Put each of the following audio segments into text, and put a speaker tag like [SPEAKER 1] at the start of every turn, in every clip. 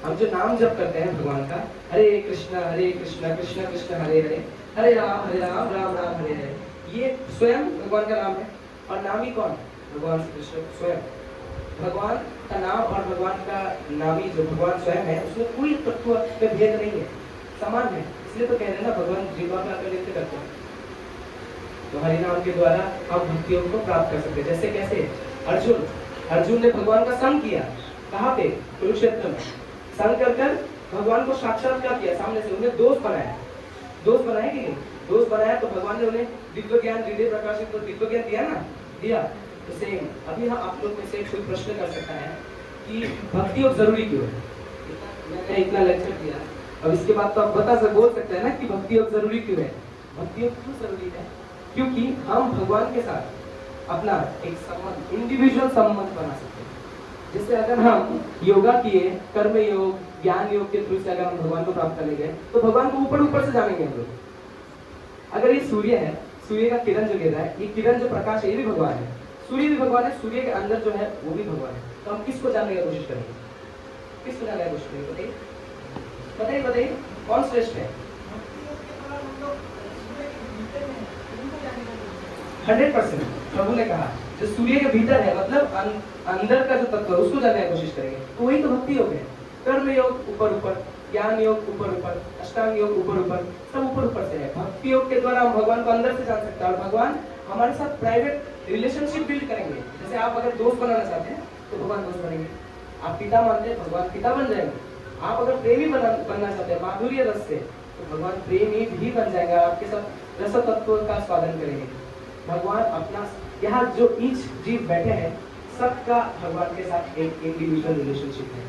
[SPEAKER 1] हम जो नाम जप करते हैं भगवान का, हरे कृष्ण कृष्ण कृष्ण हरे हरे, हरे राम राम राम हरे हरे, ये स्वयं भगवान का नाम है। और नामी कौन? भगवान श्री कृष्ण स्वयं। भगवान का नाम और भगवान का नामी जो भगवान स्वयं है, उसमें कोई तत्व में भेद नहीं है, समान है। इसलिए तो कह रहे हैं ना, भगवान जीवा में आकर नृत्य करते हैं। तो हरि नाम के द्वारा हम भक्ति योग को प्राप्त कर सकते हैं। जैसे कैसे? अर्जुन ने भगवान का संग किया। कहाँ पे? कुरुक्षेत्र में। संग कर कर भगवान को साक्षात्कार किया सामने से, उन्हें दोस्त बनाया। दोस्त बनाया कि नहीं? दोस्त बनाया तो भगवान ने उन्हें दिव्य ज्ञान, हृदय प्रकाशित तो दिव्य ज्ञान दिया ना, दिया। तो सेम अभी हम आप लोग में से कोई प्रश्न कर सकता है कि भक्ति योग जरूरी क्यों है? मैंने इतना लेक्चर दिया, अब इसके बाद तो आप बोल सकते हैं ना कि भक्ति योग जरूरी क्यों है? भक्ति योग क्यों जरूरी है? क्योंकि हम भगवान के साथ अपना एक संबंध, इंडिविजुअल संबंध बना सकते हैं। जैसे अगर हम योगा किए, कर्म योग, ज्ञान योग के थ्रू से अगर हम भगवान को प्राप्त करेंगे तो भगवान को ऊपर ऊपर से जानेंगे हम लोग। अगर ये सूर्य है, सूर्य का किरण जो गिर रहा है, ये किरण जो प्रकाश है, ये भी भगवान है। सूर्य भी भगवान है, सूर्य के अंदर जो है वो भी भगवान है। तो हम किसको जानने की कोशिश करेंगे? किसको जानने की कोशिश करेंगे? बताइए बताइए बताइए, कौन श्रेष्ठ है? 100% प्रभु ने कहा जो सूर्य के भीतर है, मतलब अंदर का जो तत्व है उसको जानने की कोशिश करेंगे, तो वही तो भक्ति योग है। कर्म योग ऊपर ऊपर, ज्ञान योग ऊपर ऊपर, अष्टांग योग ऊपर ऊपर, सब ऊपर ऊपर से है। भक्ति योग के द्वारा हम भगवान को अंदर से जान सकते हैं और भगवान हमारे साथ प्राइवेट रिलेशनशिप बिल्ड करेंगे। जैसे आप अगर दोस्त बनाना चाहते हैं तो भगवान दोस्त बनेंगे। आप पिता मानते हैं, भगवान पिता बन जाएंगे। आप अगर प्रेमी बनना चाहते हैं माधुर्य रस से, तो भगवान प्रेमी भी बन जाएगा, आपके साथ रस तत्व का स्वादन करेंगे। भगवान अपना यहाँ जो ईच जीव बैठे हैं, सबका भगवान के साथ एक इंडिविजुअल रिलेशनशिप है।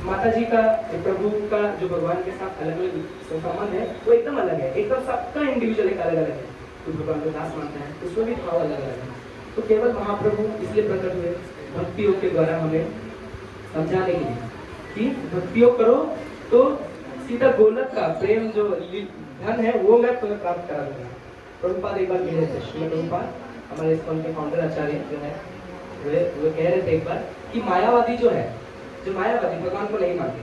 [SPEAKER 1] माता जी का, प्रभु का जो भगवान के साथ अलग अलग संबंध है वो एकदम अलग है, एकदम सबका इंडिविजुअल एक अलग अलग है। तो भगवान को दास मानता है, उसमें भी भाव अलग अलग है। तो केवल महाप्रभु इसलिए प्रकट हुए भक्ति योग के द्वारा हमें समझाने के लिए कि भक्ति योग करो तो सीधा गोलक का प्रेम जो धन है वो मैं तुम्हें प्राप्त करा दूंगा। प्रभुपाद एक बार कह रहे थे, श्रीमद प्रभुपाद हमारे इस्कॉन के फाउंडर आचार्य जो है वो कह रहे थे एक बार कि मायावादी जो है, जो मायावादी भगवान को नहीं मानते,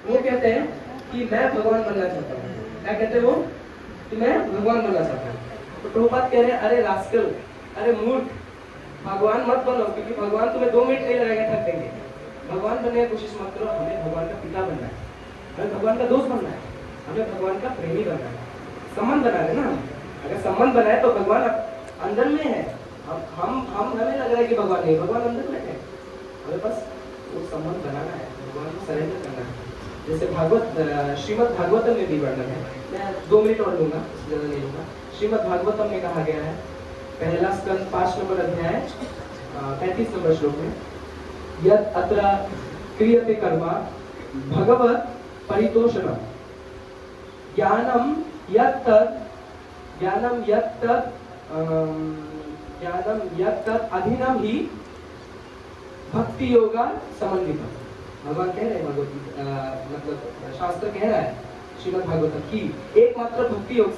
[SPEAKER 1] वो कहते हैं कि मैं भगवान बनना चाहता हूँ। क्या कहते हैं वो? कि मैं भगवान बनना चाहता हूँ। तो प्रभुपाद कह रहे हैं, अरे रास्कल, अरे मूर्ख, भगवान मत बनो, क्योंकि भगवान तुम्हें 2 मिनट नहीं लगेगा, थक देंगे। भगवान बनने की कोशिश मत करो, हमें भगवान का पिता बनना है, हमें भगवान का दोस्त बनना है, हमें भगवान का प्रेमी बनना है। संबंध बना है ना, अगर संबंध बनाए तो भगवान अंदर में है। हम हमें लग रहा है कि भगवान नहीं, भगवान अंदर में है। हमें बस वो संबंध बनाना है, भगवान को सरेंडर करना है। जैसे भागवत, श्रीमद् भागवतम में भी वर्णन है, मैं 2 मिनट और लूंगा, ज्यादा नहीं लूंगा। श्रीमद् भागवतम में कहा गया है, पहला स्कंद 5 नंबर अध्याय 35 नंबर श्लोक में, यत् अत्र क्रियते कर्म भगवत परितोषणम ज्ञानम यत् अधीनम ही भक्ति योगा समन्वितम। भगवान कह रहे हैं, मतलब शास्त्र कह रहा है श्रीमद् भागवतम की एकमात्र भक्ति योग से,